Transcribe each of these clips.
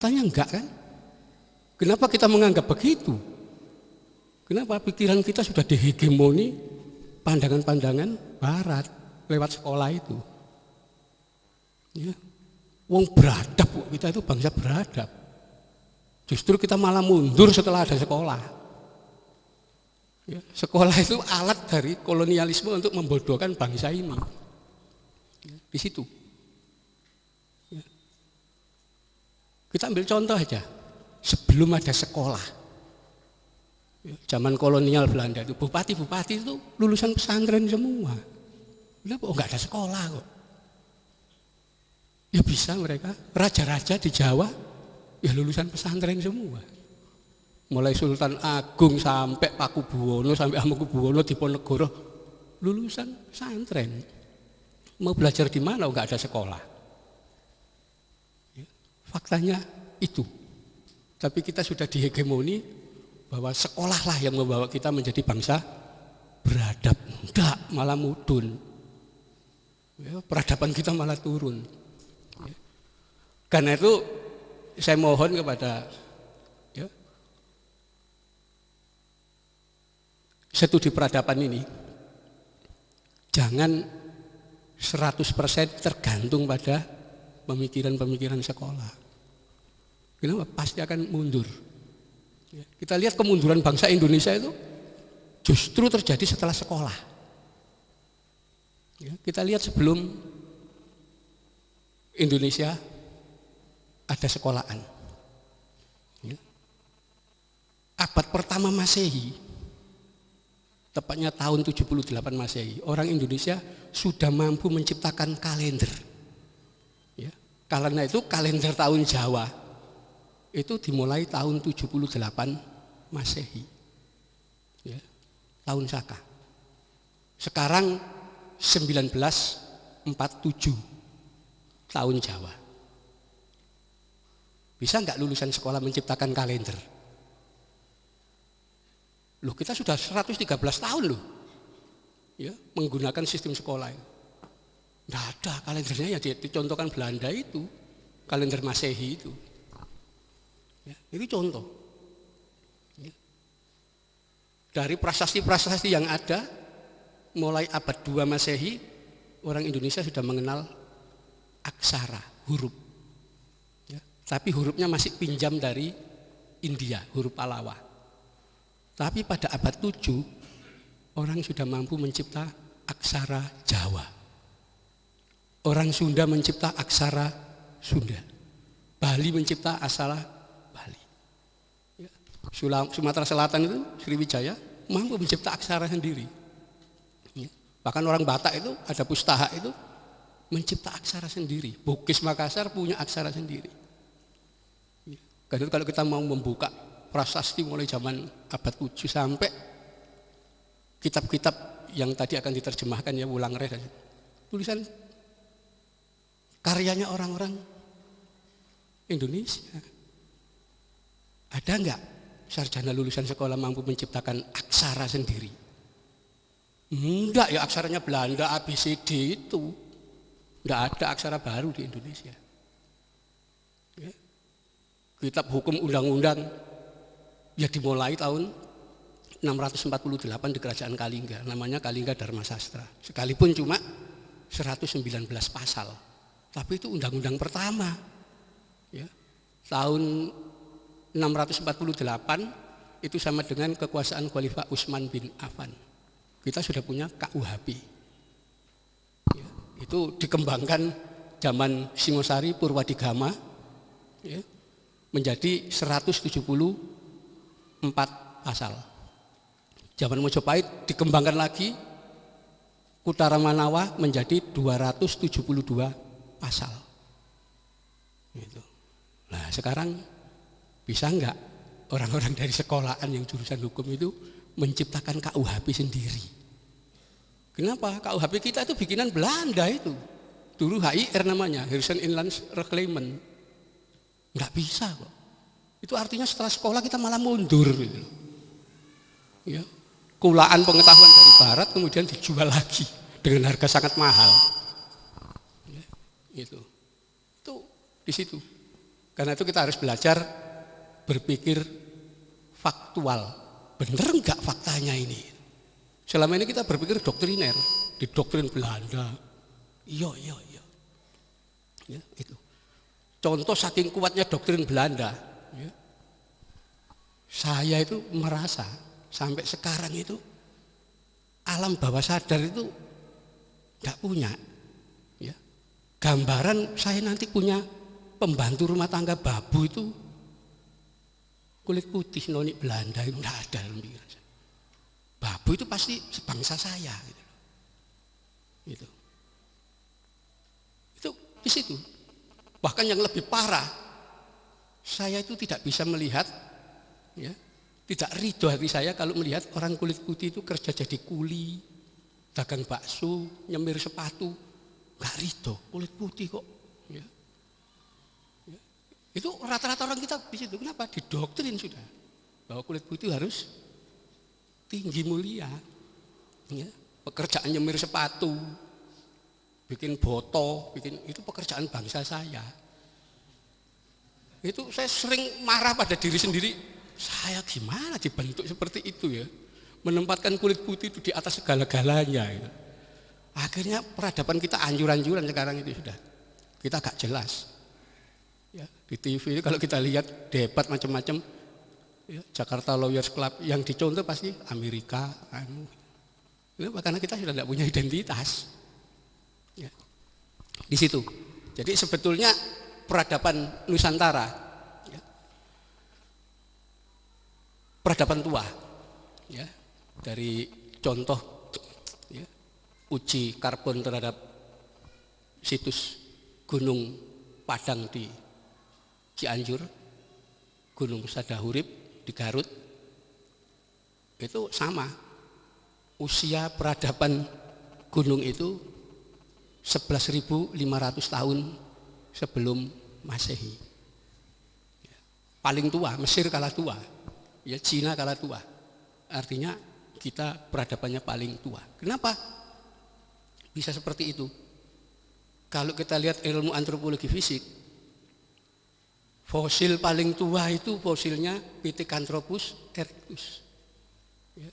Tanya enggak kan? Kenapa kita menganggap begitu? Kenapa pikiran kita sudah dihegemoni pandangan-pandangan barat lewat sekolah itu? Ya. Wong beradab, kita itu bangsa beradab. Justru kita malah mundur setelah ada sekolah. Ya. Sekolah itu alat dari kolonialisme untuk membodohkan bangsa ini. Ya. Di situ. Ya. Kita ambil contoh aja. Sebelum ada sekolah, zaman kolonial Belanda itu bupati-bupati itu lulusan pesantren semua. Kenapa? Oh, nggak ada sekolah kok. Ya bisa mereka, raja-raja di Jawa ya lulusan pesantren semua. Mulai Sultan Agung sampai Pakubuwono sampai Hamengkubuwono Diponegoro lulusan pesantren. Mau belajar di mana? Oh, nggak ada sekolah. Ya, faktanya itu. Tapi kita sudah dihegemoni bahwa sekolahlah yang membawa kita menjadi bangsa beradab. Enggak, malah mudun. Ya, peradaban kita malah turun. Ya. Karena itu saya mohon kepada ya, studi peradaban ini jangan 100% tergantung pada pemikiran-pemikiran sekolah. Kenapa? Pasti akan mundur. Ya, kita lihat kemunduran bangsa Indonesia itu justru terjadi setelah sekolah. Ya, kita lihat sebelum Indonesia ada sekolahan. Ya. Abad pertama Masehi, tepatnya tahun 78 Masehi, orang Indonesia sudah mampu menciptakan kalender. Ya. Karena itu kalender tahun Jawa itu dimulai tahun 78 Masehi. Ya, tahun Saka. Sekarang 1947 tahun Jawa. Bisa enggak lulusan sekolah menciptakan kalender? Loh, kita sudah 113 tahun loh. Ya, menggunakan sistem sekolah. Enggak ada kalendernya, ya dicontohkan Belanda itu, kalender Masehi itu. Ya, itu contoh. Ya. Dari prasasti-prasasti yang ada, mulai abad 2 Masehi, orang Indonesia sudah mengenal aksara, huruf. Ya. Tapi hurufnya masih pinjam dari India, huruf Palawa. Tapi pada abad 7, orang sudah mampu mencipta aksara Jawa. Orang Sunda mencipta aksara Sunda. Bali mencipta aksara Sumatera Selatan itu Sriwijaya mampu mencipta aksara sendiri. Bahkan orang Batak itu ada Pustaha itu mencipta aksara sendiri. Bugis Makassar punya aksara sendiri. Karena kalau kita mau membuka prasasti mulai zaman abad 7 sampai kitab-kitab yang tadi akan diterjemahkan ya Wulang Re, tulisan karyanya orang-orang Indonesia. Ada enggak sarjana lulusan sekolah mampu menciptakan aksara sendiri? Enggak, ya aksaranya Belanda, ABCD itu. Enggak ada aksara baru di Indonesia. Ya. Kitab hukum undang-undang ya dimulai tahun 648 di Kerajaan Kalingga, namanya Kalingga Dharma Sastra. Sekalipun cuma 119 pasal, tapi itu undang-undang pertama. Ya. Tahun 648 itu sama dengan kekuasaan Khalifah Utsman bin Affan. Kita sudah punya KUHP. Ya, itu dikembangkan zaman Singosari Purwadigama ya, menjadi 174 pasal. Zaman Mojopahit dikembangkan lagi Kutara Manawa menjadi 272 pasal. Gitu. Nah sekarang bisa enggak orang-orang dari sekolahan yang jurusan hukum itu menciptakan KUHP sendiri? Kenapa? KUHP kita itu bikinan Belanda itu. Dulu HIR namanya, Harrison Inland Reclaimment. Enggak bisa kok. Itu artinya setelah sekolah kita malah mundur gitu. Ya. Kulaan pengetahuan dari barat kemudian dijual lagi dengan harga sangat mahal. Ya, itu di situ. Karena itu kita harus belajar berpikir faktual. Bener enggak faktanya ini? Selama ini kita berpikir doktriner, di doktrin Belanda. Iya. Ya, itu. Contoh saking kuatnya doktrin Belanda. Ya. Saya itu merasa sampai sekarang itu alam bawah sadar itu enggak punya. Ya. Gambaran saya nanti punya pembantu rumah tangga babu itu kulit putih noni Belanda itu enggak ada dalam pikiran saya. Babu itu pasti sebangsa saya gitu. Gitu. Itu di situ. Bahkan yang lebih parah, saya itu tidak bisa melihat, ya, tidak ridho hati saya kalau melihat orang kulit putih itu kerja jadi kuli, dagang bakso, nyemir sepatu, nggak ridho, kulit putih kok. Ya. Ya. Itu rata-rata orang kita di situ. Kenapa? Didoktrin sudah bahwa kulit putih harus tinggi mulia, ya. Pekerjaan nyemir sepatu, bikin boto, itu pekerjaan bangsa saya. Itu saya sering marah pada diri sendiri. Saya gimana dibentuk seperti itu ya? Menempatkan kulit putih itu di atas segala-galanya. Ya. Akhirnya peradaban kita anjur-anjuran sekarang itu sudah. Kita gak jelas. Ya, di TV kalau kita lihat debat macam-macam, ya, Jakarta Lawyers Club yang dicontoh pasti Amerika. Karena kita sudah tidak punya identitas. Ya. Di situ. Jadi sebetulnya peradaban Nusantara, ya, peradaban tua, ya, dari contoh, ya, uji karbon terhadap situs Gunung Padang di Cianjur, Gunung Sadahurip di Garut, itu sama. Usia peradaban gunung itu 11.500 tahun sebelum Masehi. Paling tua, Mesir kalah tua, ya Cina kalah tua. Artinya kita peradabannya paling tua. Kenapa bisa seperti itu? Kalau kita lihat ilmu antropologi fisik, fosil paling tua itu fosilnya Pithecanthropus erectus. Ya.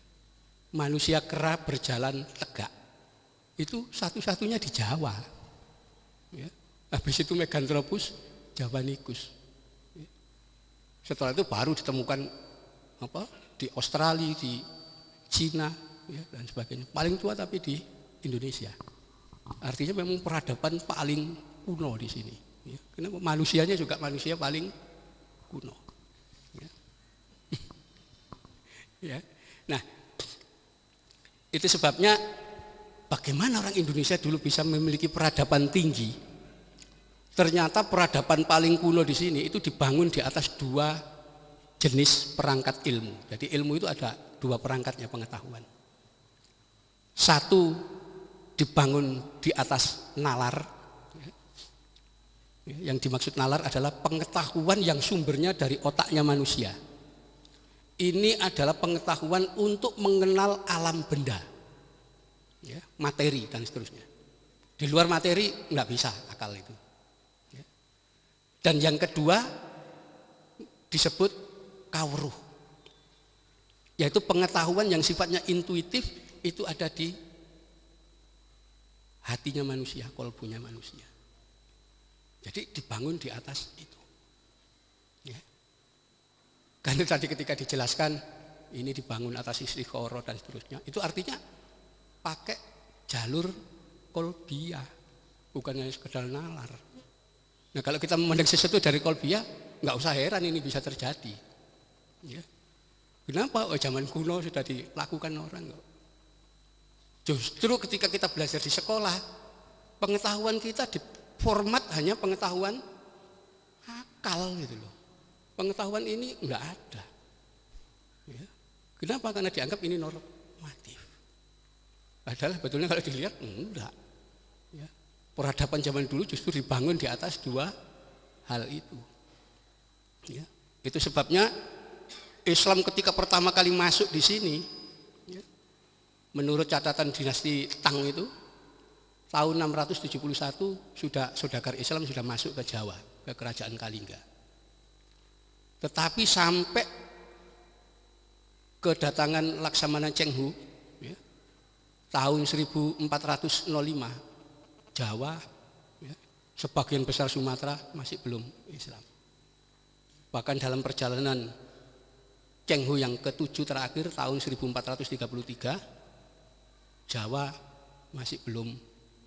Manusia kera berjalan tegak. Itu satu-satunya di Jawa. Ya. Habis itu Meganthropus javanicus. Ya. Setelah itu baru ditemukan di Australia, di Cina, ya, dan sebagainya. Paling tua tapi di Indonesia. Artinya memang peradaban paling kuno di sini. Ya. Karena manusianya juga manusia paling kuno. Ya. Ya. Nah, itu sebabnya bagaimana orang Indonesia dulu bisa memiliki peradaban tinggi? Ternyata peradaban paling kuno di sini itu dibangun di atas dua jenis perangkat ilmu. Jadi ilmu itu ada dua perangkatnya pengetahuan. Satu dibangun di atas nalar. Yang dimaksud nalar adalah pengetahuan yang sumbernya dari otaknya manusia. Ini adalah pengetahuan untuk mengenal alam benda. Ya, materi dan seterusnya. Di luar materi nggak bisa akal itu. Ya. Dan yang kedua disebut kawruh, yaitu pengetahuan yang sifatnya intuitif, itu ada di hatinya manusia, kolbunya manusia. Jadi dibangun di atas itu. Ya. Karena tadi ketika dijelaskan ini dibangun atas istikharah dan seterusnya, itu artinya pakai jalur kolbia, bukan hanya sekedar nalar. Nah kalau kita memandang sesuatu dari kolbia, nggak usah heran ini bisa terjadi. Ya. Kenapa? Oh, zaman kuno sudah dilakukan orang. Justru ketika kita belajar di sekolah, pengetahuan kita diformat hanya pengetahuan akal gitu loh. Pengetahuan ini nggak ada. Ya. Kenapa? Karena dianggap ini normatif. Padahal sebetulnya kalau dilihat enggak. Ya. Peradaban zaman dulu justru dibangun di atas dua hal itu. Ya. Itu sebabnya Islam ketika pertama kali masuk di sini, ya, menurut catatan dinasti Tang itu tahun 671 sudah saudagar Islam sudah masuk ke Jawa, ke kerajaan Kalingga. Tetapi sampai kedatangan Laksamana Cheng Ho ya, tahun 1405 Jawa ya, sebagian besar Sumatera masih belum Islam. Bahkan dalam perjalanan Cheng Ho yang ke-7 terakhir tahun 1433 Jawa masih belum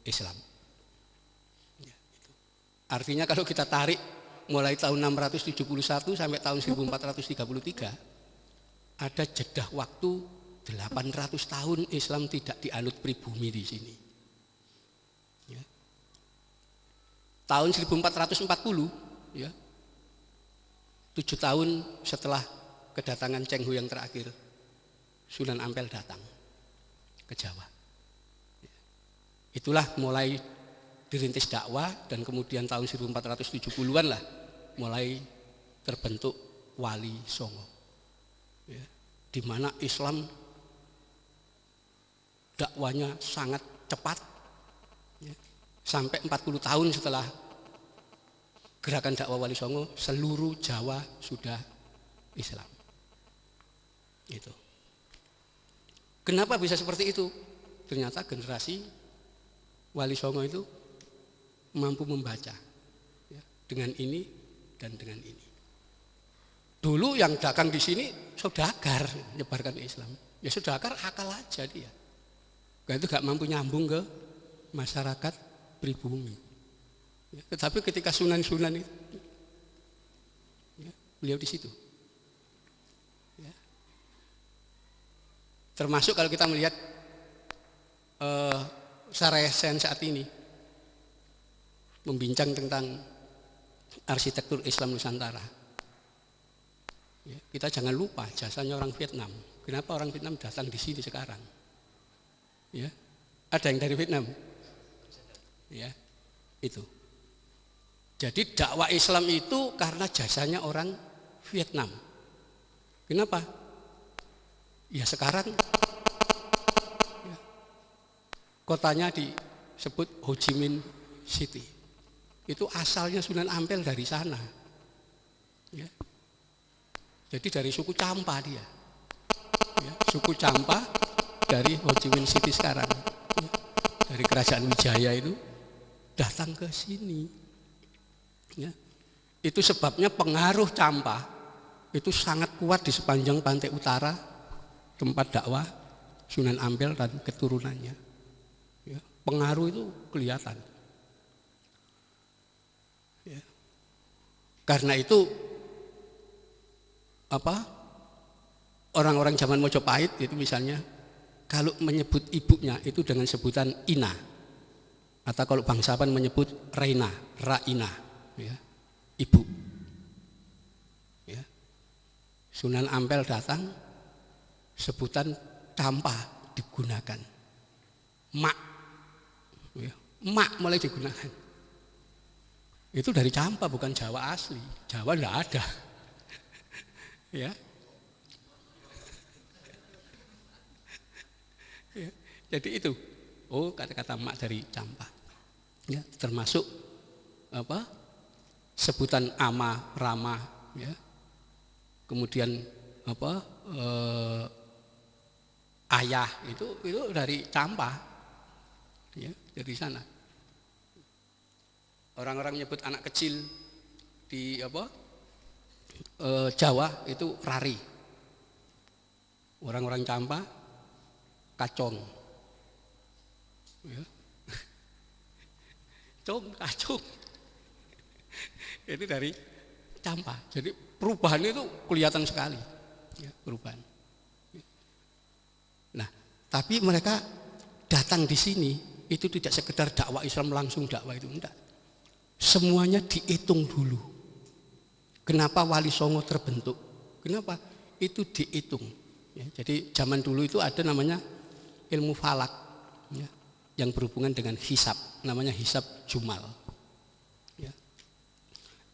Islam. Ya, itu. Artinya kalau kita tarik mulai tahun 671 sampai tahun 1433 ada jeda waktu 800 tahun Islam tidak dianut pribumi di sini. Ya. Tahun 1440 ya, 7 tahun setelah kedatangan Cheng Ho yang terakhir, Sunan Ampel datang ke Jawa. Itulah mulai dirintis dakwah dan kemudian tahun 1470-an lah mulai terbentuk Wali Songo. Ya, di mana Islam dakwanya sangat cepat ya, sampai 40 tahun setelah gerakan dakwah Wali Songo seluruh Jawa sudah Islam. Itu. Kenapa bisa seperti itu? Ternyata generasi Wali Songo itu mampu membaca ya, dengan ini dan dengan ini. Dulu yang dagang di sini saudagar menyebarkan Islam. Ya saudagar akal aja dia. Itu gak mampu nyambung ke masyarakat pribumi. Ya, tetapi ketika sunan-sunan itu, ya, beliau di situ. Ya. Termasuk kalau kita melihat Saresen saat ini membincang tentang arsitektur Islam Nusantara. Ya, kita jangan lupa jasanya orang Vietnam. Kenapa orang Vietnam datang di sini sekarang? Ya, ada yang dari Vietnam. Ya, itu. Jadi dakwah Islam itu karena jasanya orang Vietnam. Kenapa? Ya sekarang ya, kotanya disebut Ho Chi Minh City. Itu asalnya Sunan Ampel dari sana. Ya. Jadi dari suku Champa dia. Ya, suku Champa dari Ho Chi Minh City sekarang. Ya. Dari kerajaan Wijaya itu datang ke sini. Ya. Itu sebabnya pengaruh Champa itu sangat kuat di sepanjang pantai utara tempat dakwah Sunan Ampel dan keturunannya. Ya. Pengaruh itu kelihatan. Ya. Karena itu orang-orang zaman Mojopahit itu misalnya kalau menyebut ibunya itu dengan sebutan Ina, atau kalau bangsawan menyebut Reina, Raina, ya, ibu. Ya. Sunan Ampel datang, sebutan Champa digunakan, mak, ya, mak mulai digunakan. Itu dari Champa bukan Jawa asli, Jawa tidak ada. Ya. Ya, jadi itu, kata-kata mak dari Champa. Ya, termasuk sebutan ama, rama, ya. Kemudian ayah itu dari Champa, ya, dari sana. Orang-orang menyebut anak kecil di Jawa itu rari. Orang-orang Champa kacong. Ya. Kacung. Itu dari Champa. Jadi perubahan itu kelihatan sekali. Ya, perubahan. Nah, tapi mereka datang di sini itu tidak sekedar dakwah Islam langsung dakwah itu enggak. Semuanya dihitung dulu. Kenapa Wali Songo terbentuk? Kenapa? Itu dihitung. Ya, jadi zaman dulu itu ada namanya ilmu falak ya, yang berhubungan dengan hisab, namanya hisab jumal. Ya.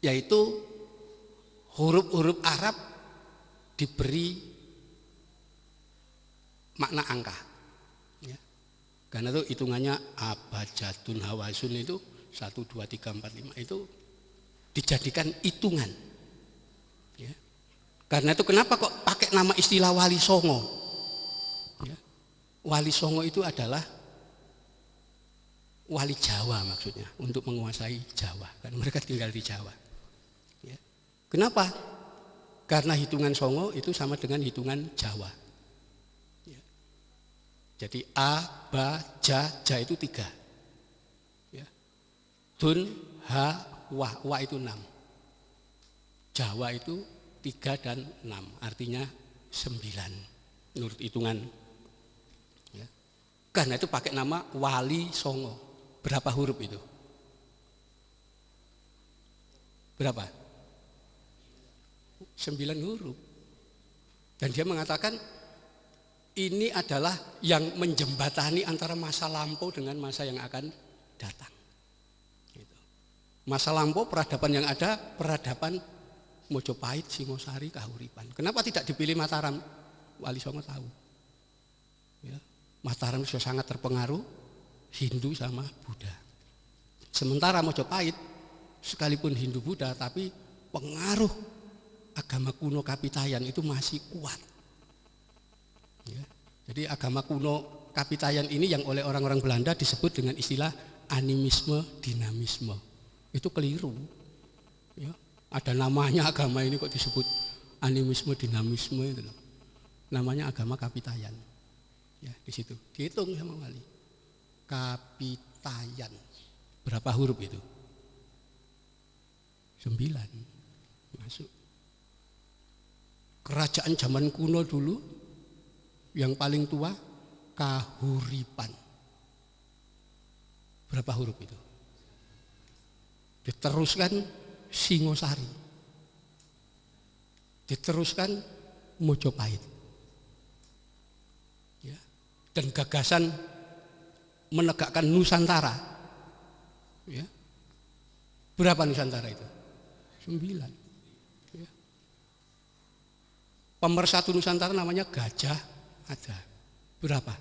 Yaitu huruf-huruf Arab diberi makna angka. Ya. Karena itu hitungannya abjadun hawasun itu 1, 2, 3, 4, 5 itu dijadikan hitungan. Ya. Karena itu kenapa kok pakai nama istilah Wali Songo? Ya. Wali Songo itu adalah wali Jawa maksudnya, untuk menguasai Jawa. Karena mereka tinggal di Jawa. Ya. Kenapa? Karena hitungan Songo itu sama dengan hitungan Jawa. Ya. Jadi A, Ba, Ja itu 3. Ya. Dun, Ha, Wa itu 6. Jawa itu 3 dan 6, artinya 9 menurut hitungan. Ya. Karena itu pakai nama Wali Songo. Berapa huruf itu? Berapa? 9 huruf. Dan dia mengatakan ini adalah yang menjembatani antara masa lampau dengan masa yang akan datang. Gitu. Masa lampau peradaban yang ada, peradaban Mojopahit, Singosari, Kahuripan. Kenapa tidak dipilih Mataram? Wali Songo tahu. Ya, Mataram sudah sangat terpengaruh Hindu sama Buddha. Sementara Mojopahit sekalipun Hindu Buddha, tapi pengaruh agama kuno Kapitayan itu masih kuat. Ya, jadi agama kuno Kapitayan ini yang oleh orang-orang Belanda disebut dengan istilah animisme, dinamisme. Itu keliru. Ya. Ada namanya agama ini kok disebut animisme, dinamisme itu loh. Namanya agama Kapitayan. Ya, di situ. Dihitung sama wali. Kapitayan. Berapa huruf itu? 9. Masuk. Kerajaan zaman kuno dulu yang paling tua Kahuripan. Berapa huruf itu? Diteruskan Singosari, diteruskan Mojopahit, ya. Dan gagasan menegakkan Nusantara, ya. Berapa Nusantara itu? 9. Ya. Pemersatu Nusantara namanya Gajah Mada. Berapa?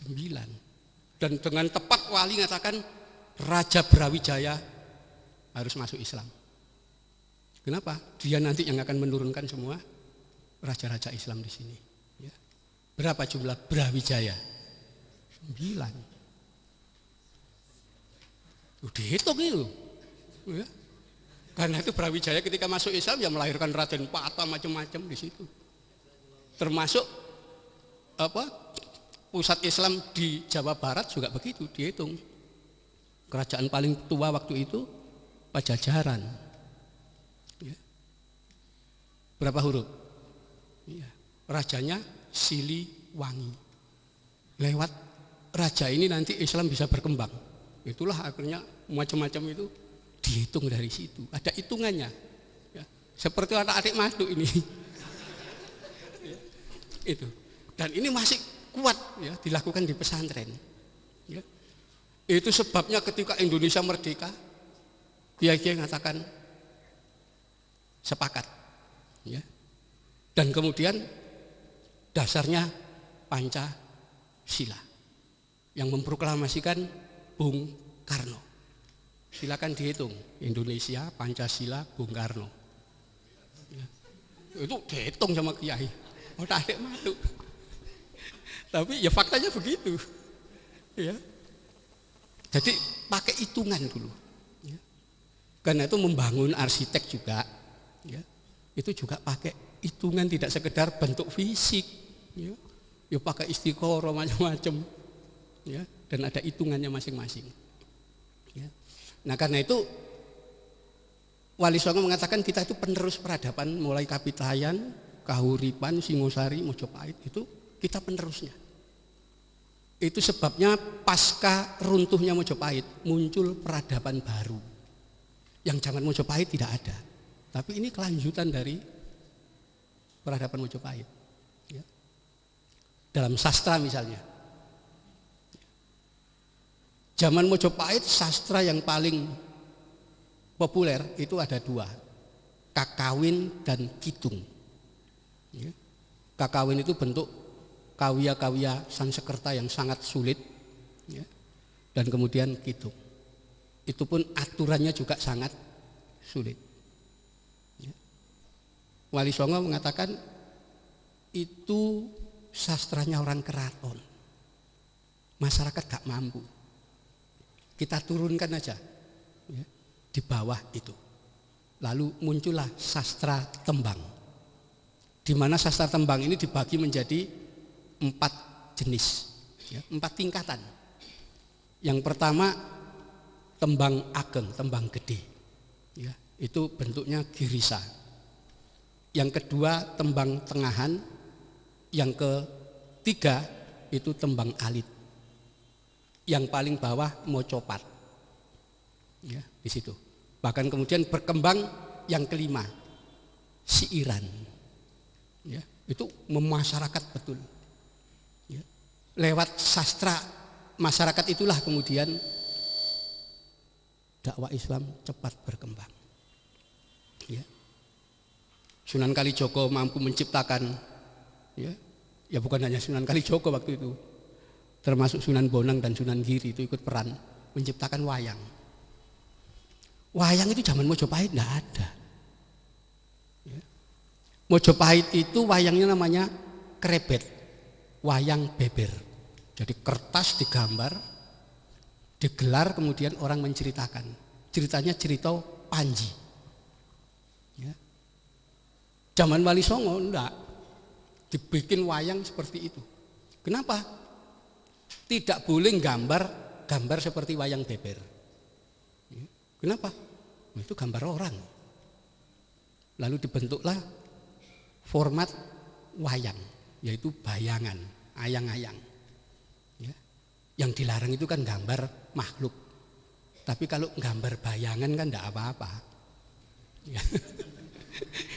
9. Dan dengan tepat wali mengatakan Raja Brawijaya harus masuk Islam. Kenapa? Dia nanti yang akan menurunkan semua raja-raja Islam di sini. Ya. Berapa jumlah Brawijaya? 9. Dihitung itu. Ya. Karena itu Brawijaya ketika masuk Islam ya melahirkan Raden Pata macam-macam di situ. Termasuk pusat Islam di Jawa Barat juga begitu dihitung. Kerajaan paling tua waktu itu Pajajaran. Ya. Berapa huruf? Ya. Rajanya Siliwangi. Lewat raja ini nanti Islam bisa berkembang. Itulah akhirnya macam-macam itu dihitung dari situ. Ada hitungannya. Ya. Seperti anak-adik madu ini. Ya. Itu. Dan ini masih kuat ya dilakukan di pesantren. Ya. Itu sebabnya ketika Indonesia merdeka, kiai-kiai mengatakan sepakat, ya. Dan kemudian dasarnya Pancasila yang memproklamasikan Bung Karno. Silakan dihitung Indonesia, Pancasila, Bung Karno. Ya. Itu dihitung sama kiai. Oh, tak ada malu. Tapi ya faktanya begitu. Ya. Jadi pakai hitungan dulu. Karena itu membangun arsitek juga, ya, itu juga pakai hitungan, tidak sekedar bentuk fisik, ya, ya pakai istiqoroh macam-macam, ya, dan ada hitungannya masing-masing. Ya. Nah karena itu Wali Songo mengatakan kita itu penerus peradaban mulai Kapitayan, Kahuripan, Singosari, Mojopahit itu kita penerusnya. Itu sebabnya pasca runtuhnya Mojopahit muncul peradaban baru. Yang zaman Mojopahit tidak ada, tapi ini kelanjutan dari peradaban Mojopahit. Ya. Dalam sastra misalnya, zaman Mojopahit sastra yang paling populer itu ada 2, Kakawin dan Kitung. Ya. Kakawin itu bentuk kawya-kawya Sanskerta yang sangat sulit, ya. Dan kemudian Kitung. Itu pun aturannya juga sangat sulit. Ya. Wali Songo mengatakan itu sastranya orang keraton. Masyarakat gak mampu. Kita turunkan aja ya, di bawah itu. Lalu muncullah sastra tembang. Di mana sastra tembang ini dibagi menjadi 4 jenis, ya, 4 tingkatan. Yang pertama tembang ageng, tembang gede. Ya, itu bentuknya girisa. Yang kedua tembang tengahan. Yang ketiga itu tembang alit. Yang paling bawah mocopat. Ya, di situ. Bahkan kemudian berkembang yang kelima, siiran. Ya, itu memasyarakat betul. Ya. Lewat sastra masyarakat itulah kemudian dakwah Islam cepat berkembang. Ya. Sunan Kalijogo mampu menciptakan, ya bukan hanya Sunan Kalijogo waktu itu, termasuk Sunan Bonang dan Sunan Giri itu ikut peran menciptakan wayang. Wayang itu zaman Mojopahit enggak ada. Ya. Mojopahit itu wayangnya namanya krebet, wayang beber. Jadi kertas digambar, digelar, kemudian orang menceritakan. Ceritanya cerita Panji. Ya. Zaman Wali Songo enggak dibikin wayang seperti itu. Kenapa? Tidak boleh gambar seperti wayang beber. Kenapa? Itu gambar orang. Lalu dibentuklah format wayang, yaitu bayangan, ayang-ayang. Ya. Yang dilarang itu kan gambar makhluk. Tapi kalau gambar bayangan kan tidak apa-apa. Ya.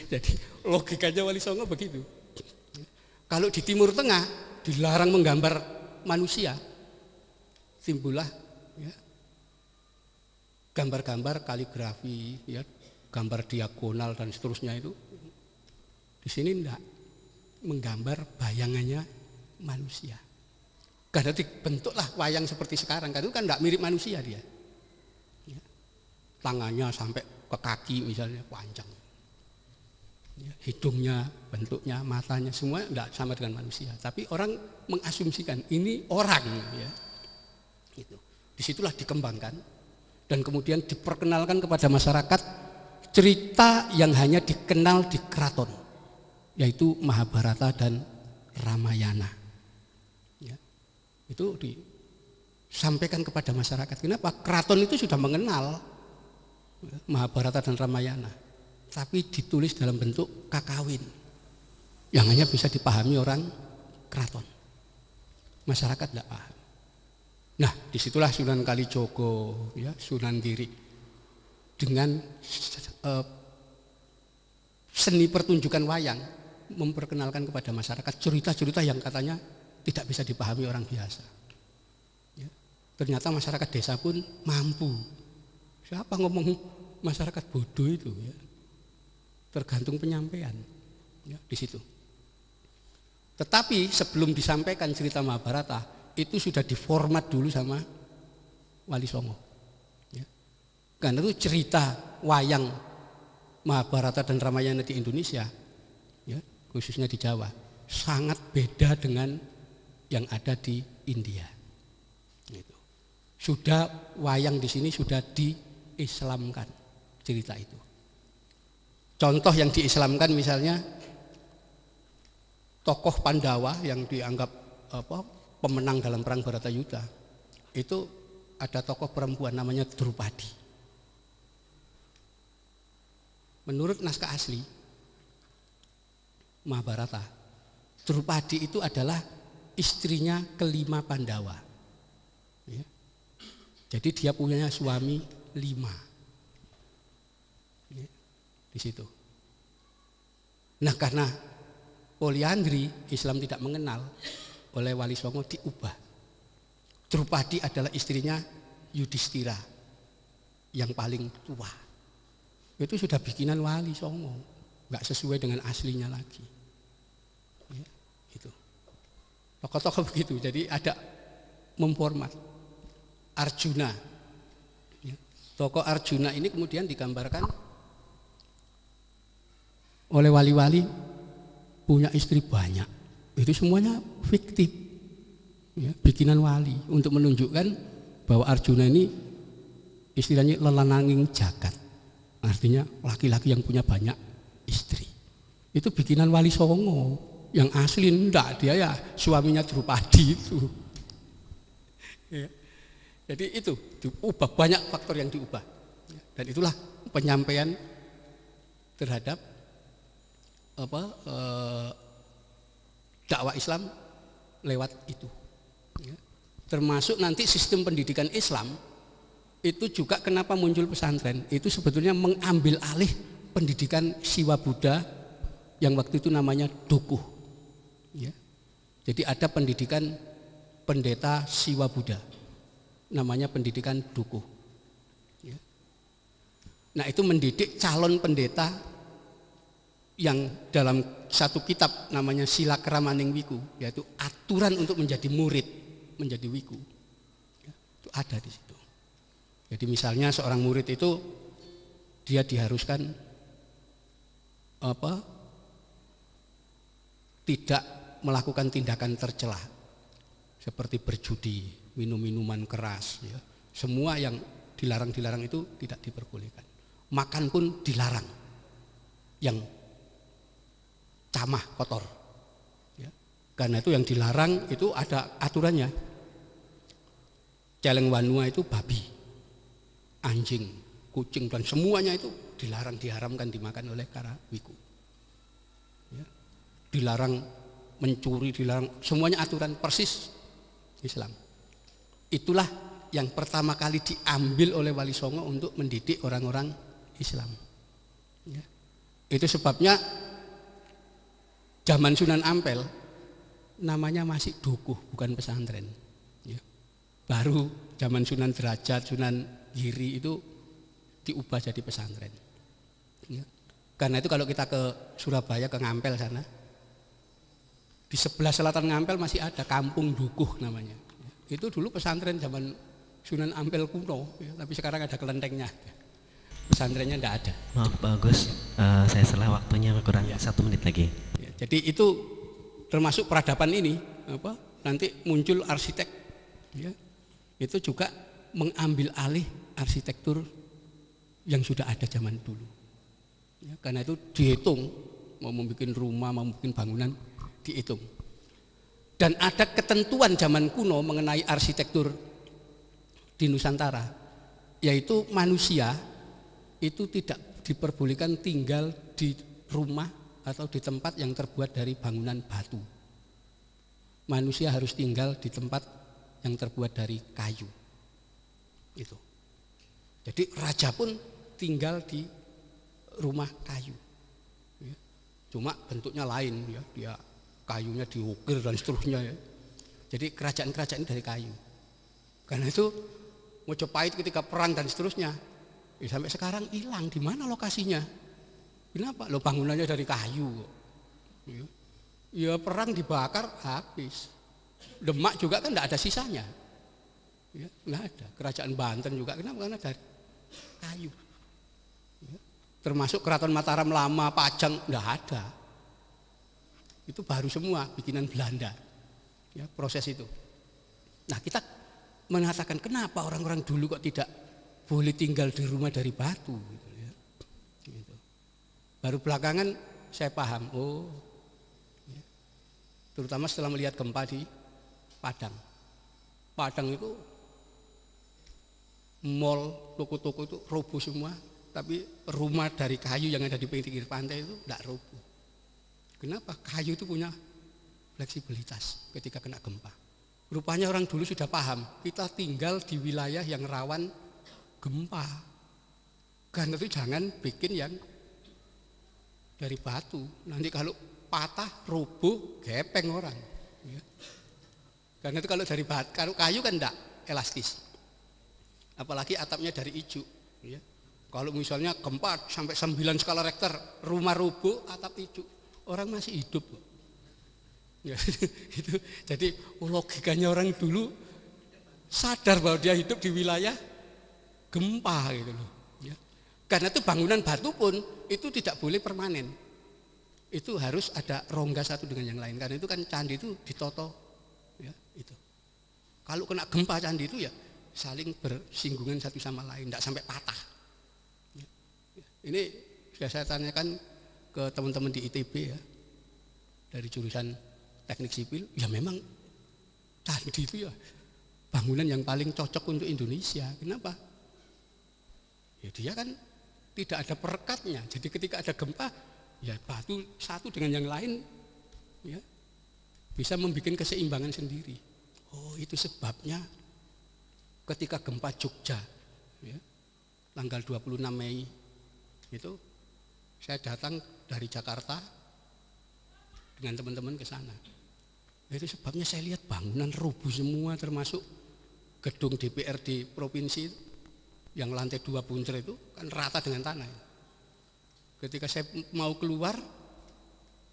Jadi logikanya Wali Songo begitu. Kalau di Timur Tengah dilarang menggambar manusia, timbullah ya, gambar-gambar kaligrafi, ya, gambar diagonal dan seterusnya itu. Di sini enggak, menggambar bayangannya manusia. Karena dibentuklah wayang seperti sekarang, karena itu kan enggak mirip manusia dia. Ya. Tangannya sampai ke kaki misalnya panjang. Ya, hidungnya, bentuknya, matanya semua enggak sama dengan manusia. Tapi orang mengasumsikan ini orang, ya. Gitu. Disitulah dikembangkan dan kemudian diperkenalkan kepada masyarakat cerita yang hanya dikenal di keraton, yaitu Mahabharata dan Ramayana. Ya. Itu disampaikan kepada masyarakat. Kenapa? Keraton itu sudah mengenal Mahabharata dan Ramayana, tapi ditulis dalam bentuk kakawin yang hanya bisa dipahami orang keraton. Masyarakat tidak paham. Nah, disitulah Sunan Kalijogo, ya, Sunan Giri dengan seni pertunjukan wayang memperkenalkan kepada masyarakat cerita-cerita yang katanya tidak bisa dipahami orang biasa. Ya. Ternyata masyarakat desa pun mampu. Siapa ngomong masyarakat bodoh itu? Ya. Tergantung penyampaian, ya, di situ. Tetapi sebelum disampaikan cerita Mahabharata itu sudah diformat dulu sama Wali Songo. Ya. Karena itu cerita wayang Mahabharata dan Ramayana di Indonesia, ya, khususnya di Jawa, sangat beda dengan yang ada di India. Gitu. Sudah wayang di sini sudah diislamkan cerita itu. Contoh yang diislamkan misalnya tokoh Pandawa yang dianggap pemenang dalam perang Baratayuda, itu ada tokoh perempuan namanya Drupadi. Menurut naskah asli Mahabharata, Drupadi itu adalah istrinya kelima Pandawa. Ya. Jadi dia punya suami 5. Ya. Di situ. Nah, karena poliandri Islam tidak mengenal, oleh Wali Songo diubah. Drupadi adalah istrinya Yudhistira yang paling tua. Itu sudah bikinan Wali Songo, nggak sesuai dengan aslinya lagi. Ya, itu. Tokoh-tokoh begitu. Jadi ada memformat. Arjuna. Ya. Tokoh Arjuna ini kemudian digambarkan oleh wali-wali punya istri banyak. Itu semuanya fiktif, ya, bikinan wali untuk menunjukkan bahwa Arjuna ini istilahnya lelananging jagat, artinya laki-laki yang punya banyak istri. Itu bikinan Wali Songo, yang asli enggak, dia ya suaminya Drupadi itu. Ya. Jadi itu diubah, banyak faktor yang diubah, dan itulah penyampaian terhadap dakwah Islam lewat itu. Ya. Termasuk nanti sistem pendidikan Islam itu juga kenapa muncul pesantren, itu sebetulnya mengambil alih pendidikan Siwa Buddha yang waktu itu namanya Dukuh. Ya. Jadi ada pendidikan pendeta Siwa Buddha, namanya pendidikan Dukuh. Ya. Nah itu mendidik calon pendeta yang dalam satu kitab namanya Sila Kramaning Wiku, yaitu aturan untuk menjadi murid, menjadi wiku. Ya, itu ada di situ. Jadi misalnya seorang murid itu dia diharuskan tidak melakukan tindakan tercela seperti berjudi, minum minuman keras, ya. Semua yang dilarang itu tidak diperbolehkan. Makan pun dilarang, yang camah, kotor, ya. Karena itu yang dilarang itu ada aturannya. Celeng wanua itu babi, anjing, kucing, dan semuanya itu dilarang, diharamkan dimakan oleh para wiku. Ya. Dilarang mencuri, dilarang, semuanya aturan persis Islam. Itulah yang pertama kali diambil oleh Wali Songo untuk mendidik orang-orang Islam. Ya. Itu sebabnya zaman Sunan Ampel namanya masih dukuh, bukan pesantren. Ya. Baru zaman Sunan Derajat, Sunan Giri itu diubah jadi pesantren. Ya. Karena itu kalau kita ke Surabaya, ke Ngampel sana, di sebelah selatan Ngampel masih ada kampung dukuh namanya. Ya. Itu dulu pesantren zaman Sunan Ampel kuno, ya. Tapi sekarang ada kelentengnya. Pesantrennya tidak ada. Maaf Pak Agus, saya salah waktunya kurang 1 menit lagi. Ya, jadi itu termasuk peradaban ini, nanti muncul arsitek, ya, itu juga mengambil alih arsitektur yang sudah ada zaman dulu. Ya, karena itu dihitung, mau membuat rumah, mau membuat bangunan, dihitung. Dan ada ketentuan zaman kuno mengenai arsitektur di Nusantara, yaitu manusia itu tidak diperbolehkan tinggal di rumah atau di tempat yang terbuat dari bangunan batu. Manusia harus tinggal di tempat yang terbuat dari kayu. Itu. Jadi raja pun tinggal di rumah kayu. Ya. Cuma bentuknya lain, ya. Dia kayunya diukir dan seterusnya. Ya. Jadi kerajaan-kerajaan ini dari kayu. Karena itu Mojopahit ketika perang dan seterusnya, ya sampai sekarang hilang. Di mana lokasinya? Kenapa? Lo bangunannya dari kayu. Ya perang dibakar habis. Demak juga kan tidak ada sisanya. Ya, nggak ada. Kerajaan Banten juga kenapa? Karena dari kayu. Ya. Termasuk Keraton Mataram lama, Pajang nggak ada. Itu baru semua bikinan Belanda. Ya, proses itu. Nah kita mengatakan kenapa orang-orang dulu kok tidak boleh tinggal di rumah dari batu. Gitu, ya. Gitu. Baru belakangan saya paham. Oh, ya. Terutama setelah melihat gempa di Padang. Padang itu mall, toko-toko itu roboh semua, tapi rumah dari kayu yang ada di pinggir pantai itu tidak roboh. Kenapa? Kayu itu punya fleksibilitas ketika kena gempa. Rupanya orang dulu sudah paham, kita tinggal di wilayah yang rawan gempa. Karena itu jangan bikin yang dari batu. Nanti kalau patah, roboh, gepeng orang. Ya. Karena itu kalau dari batu, kalau kayu kan enggak elastis. Apalagi atapnya dari ijuk. Ya. Kalau misalnya gempa sampai 9 skala Richter, rumah roboh, atap ijuk, orang masih hidup. Ya, itu jadi logikanya orang dulu sadar bahwa dia hidup di wilayah gempa gitu loh. Ya. Karena itu bangunan batu pun itu tidak boleh permanen. itu harus ada rongga satu dengan yang lain, karena itu kan candi itu ditoto, ya itu. Kalau kena gempa candi itu ya saling bersinggungan satu sama lain, tidak sampai patah. Ya. Ini sudah saya tanyakan ke teman-teman di ITB ya, dari jurusan teknik sipil, ya memang candi itu ya bangunan yang paling cocok untuk Indonesia. Kenapa? Ya dia kan tidak ada perekatnya, jadi ketika ada gempa, ya batu satu dengan yang lain ya bisa membuat keseimbangan sendiri. Oh, itu sebabnya ketika gempa Jogja ya, tanggal 26 Mei itu saya datang dari Jakarta dengan teman-teman ke sana. Itu sebabnya saya lihat bangunan rubuh semua, termasuk gedung DPRD provinsi itu, yang lantai 2 buncer itu kan rata dengan tanah. Ketika saya mau keluar,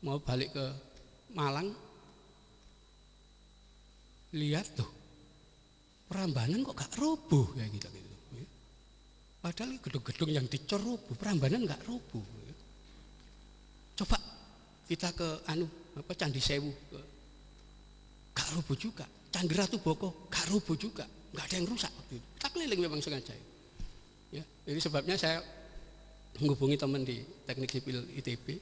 mau balik ke Malang, lihat tuh Prambanan kok gak roboh ya gitu. Padahal gedung-gedung yang dicor roboh, Prambanan gak roboh. Coba kita ke Candi Sewu, gak roboh juga. Candi Ratu Boko gak roboh juga, gak ada yang rusak. Kita keliling memang sengaja. Ya, jadi sebabnya saya menghubungi teman di teknik sipil ITB,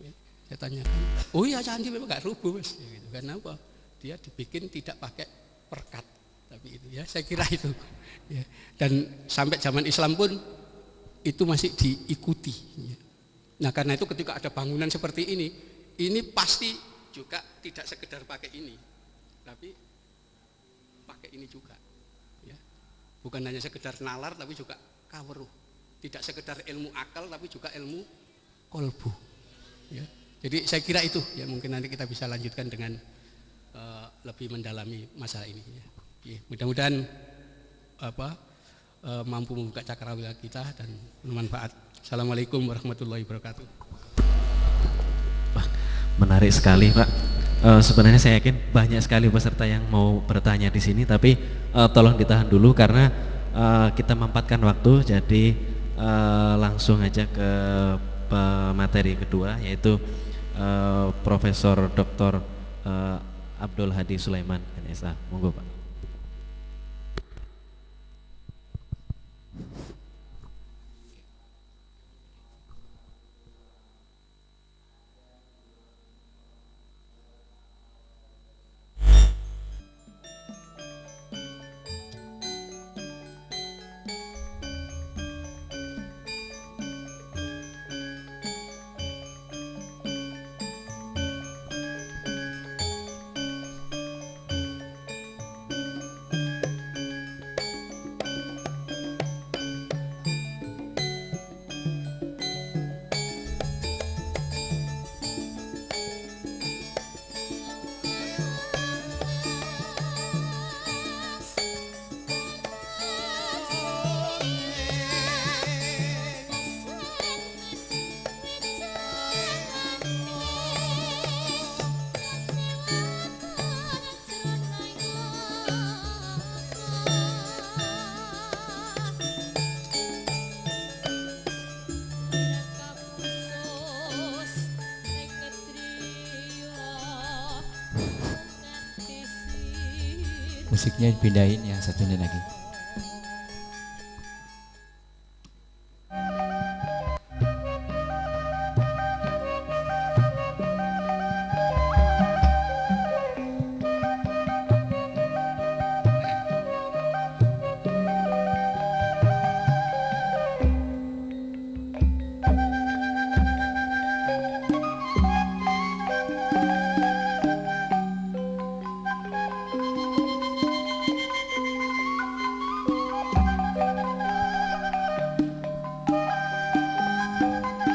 ya, saya tanyakan, oh iya candi memang gak roboh mas, ya, gitu. Karena apa? Dia dibikin tidak pakai perekat, tapi itu ya saya kira itu. Ya. Dan sampai zaman Islam pun itu masih diikuti. Ya. Nah karena itu ketika ada bangunan seperti ini pasti juga tidak sekedar pakai ini, tapi pakai ini juga. Ya. Bukan hanya sekedar nalar, tapi juga kaweruh. Tidak sekedar ilmu akal, tapi juga ilmu kolbu. Ya. Jadi saya kira itu ya, mungkin nanti kita bisa lanjutkan dengan lebih mendalami masalah ini. Ya. Ya. Mudah-mudahan mampu membuka cakrawala kita dan bermanfaat. Assalamualaikum warahmatullahi wabarakatuh. Wah, menarik sekali Pak. Sebenarnya saya yakin banyak sekali peserta yang mau bertanya di sini, tapi tolong ditahan dulu karena kita mempatkan waktu. Jadi langsung aja ke materi kedua, yaitu Profesor Dr. Abdul Hadi Sulaiman NSA. Monggo Pak. Musiknya dipindahin yang satunya lagi.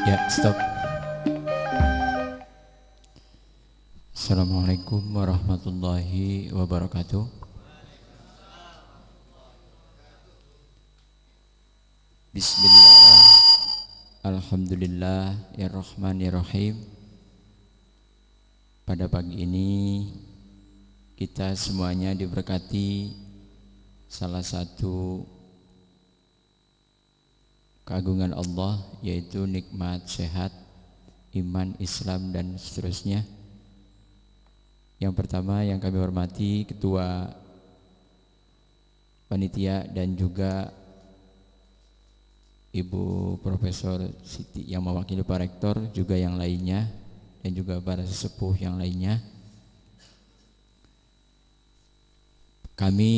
Ya, stop. Assalamualaikum warahmatullahi wabarakatuh. Bismillah, alhamdulillah, irrahmanirrahim. Pada pagi ini kita semuanya diberkati salah satu keagungan Allah, yaitu nikmat sehat iman, Islam, dan seterusnya. Yang pertama yang kami hormati Ketua Panitia dan juga Ibu Profesor Siti yang mewakili Pak Rektor, juga yang lainnya, dan juga para sesepuh yang lainnya. Kami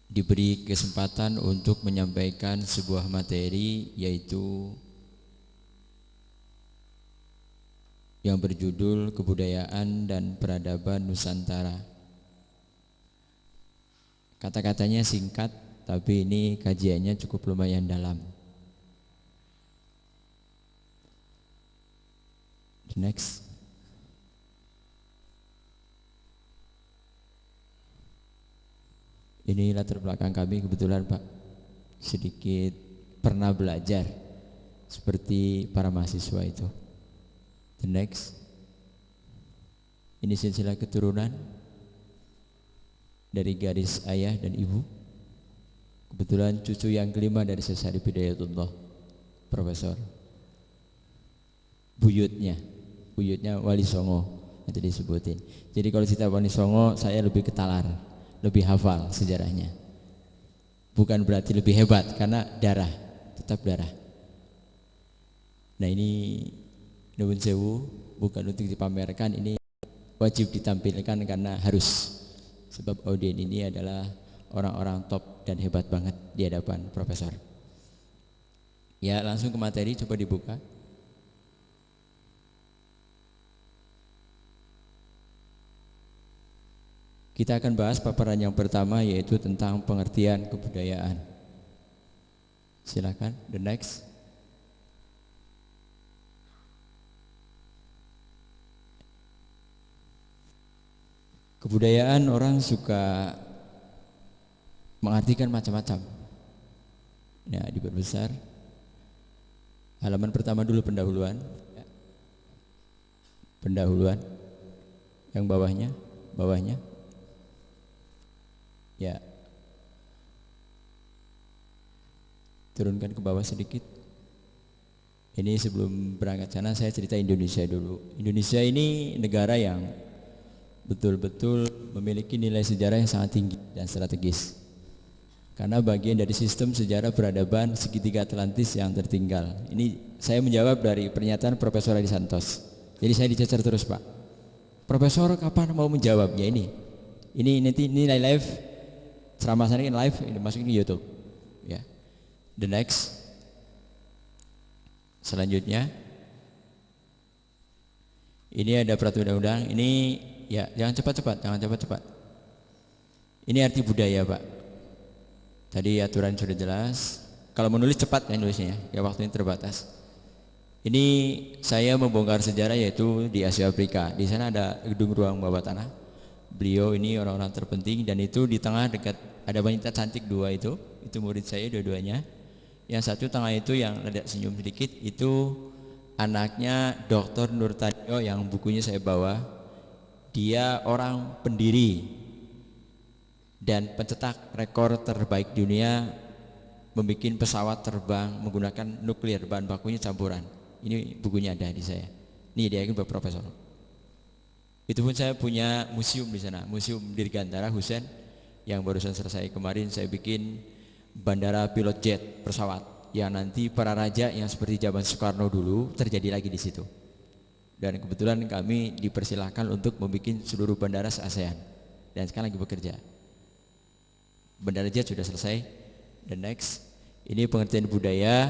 diberi kesempatan untuk menyampaikan sebuah materi, yaitu yang berjudul Kebudayaan dan Peradaban Nusantara. Kata-katanya singkat, tapi ini kajiannya cukup lumayan dalam. Next. Ini latar belakang kami, kebetulan Pak sedikit pernah belajar seperti para mahasiswa itu. The next. Ini silsilah keturunan dari garis ayah dan ibu. Kebetulan cucu yang kelima dari Syekh Syarif Hidayatullah, Profesor. Buyutnya Wali Songo nanti disebutin. Jadi kalau cerita Wali Songo saya lebih ketalar, lebih hafal sejarahnya. Bukan berarti lebih hebat, karena darah, tetap darah. Nah ini Nuwun sewu, bukan untuk dipamerkan, ini wajib ditampilkan karena harus. Sebab audien ini adalah orang-orang top dan hebat banget di hadapan profesor. Ya, langsung ke materi, coba dibuka. Kita akan bahas paparan yang pertama, yaitu tentang pengertian kebudayaan. Silakan, the next. Kebudayaan orang suka mengartikan macam-macam. Ya, diperbesar. Halaman pertama dulu pendahuluan. Pendahuluan. Yang bawahnya. Ya. Turunkan ke bawah sedikit. Ini sebelum berangkat sana saya cerita Indonesia dulu. Indonesia ini negara yang betul-betul memiliki nilai sejarah yang sangat tinggi dan strategis, karena bagian dari sistem sejarah peradaban segitiga Atlantis yang tertinggal. Ini saya menjawab dari pernyataan Profesor Adi Santos. Jadi saya dicecer terus, Pak. Profesor kapan mau menjawabnya ini? Nanti ini live, ceramah saya ini live, ini masukin di YouTube. Ya. The next. Selanjutnya, ini ada peraturan undang-undang. Ini ya, jangan cepat-cepat. Ini arti budaya, Pak. Tadi aturan sudah jelas. Kalau menulis cepat ya nulisnya, ya waktunya terbatas. Ini saya membongkar sejarah, yaitu di Asia Afrika. Di sana ada gedung ruang bawah tanah. Beliau ini orang-orang terpenting, dan itu di tengah dekat ada wanita cantik dua itu murid saya dua-duanya. Yang satu tengah itu yang ada senyum sedikit, itu anaknya Dr. Nurtanio yang bukunya saya bawa. Dia orang pendiri dan pencetak rekor terbaik dunia membuat pesawat terbang menggunakan nuklir, bahan bakunya campuran. Ini bukunya ada di saya. Ini dia Pak Profesor. Itu pun saya punya museum di sana, Museum Dirgantara Husein yang barusan selesai kemarin. Saya bikin bandara pilot jet pesawat yang nanti para raja yang seperti zaman Soekarno dulu terjadi lagi di situ. Dan kebetulan kami dipersilahkan untuk membuat seluruh bandara se-ASEAN, dan sekarang lagi bekerja. Bandara jet sudah selesai. The next, ini pengertian budaya.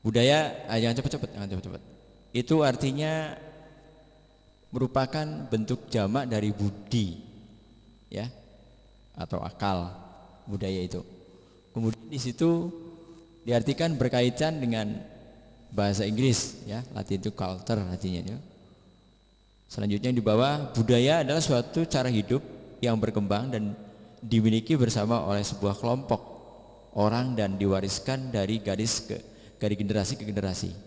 Budaya, jangan cepat-cepat. Itu artinya merupakan bentuk jamak dari budi, ya, atau akal budaya itu. Kemudian di situ diartikan berkaitan dengan bahasa Inggris, ya, Latin itu culture artinya. Ya. Selanjutnya di bawah, budaya adalah suatu cara hidup yang berkembang dan dimiliki bersama oleh sebuah kelompok orang dan diwariskan dari generasi ke generasi.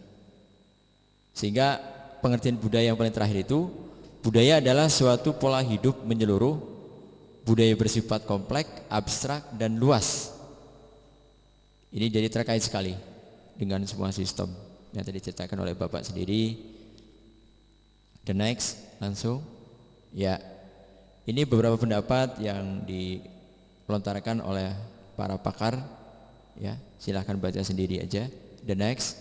Sehingga pengertian budaya yang paling terakhir itu, budaya adalah suatu pola hidup menyeluruh, budaya bersifat kompleks, abstrak, dan luas. Ini jadi terkait sekali dengan semua sistem. yang tadi diceritakan oleh Bapak sendiri. The next, langsung. Ya, ini beberapa pendapat yang dilontarkan oleh para pakar. Ya, silahkan baca sendiri aja. The next.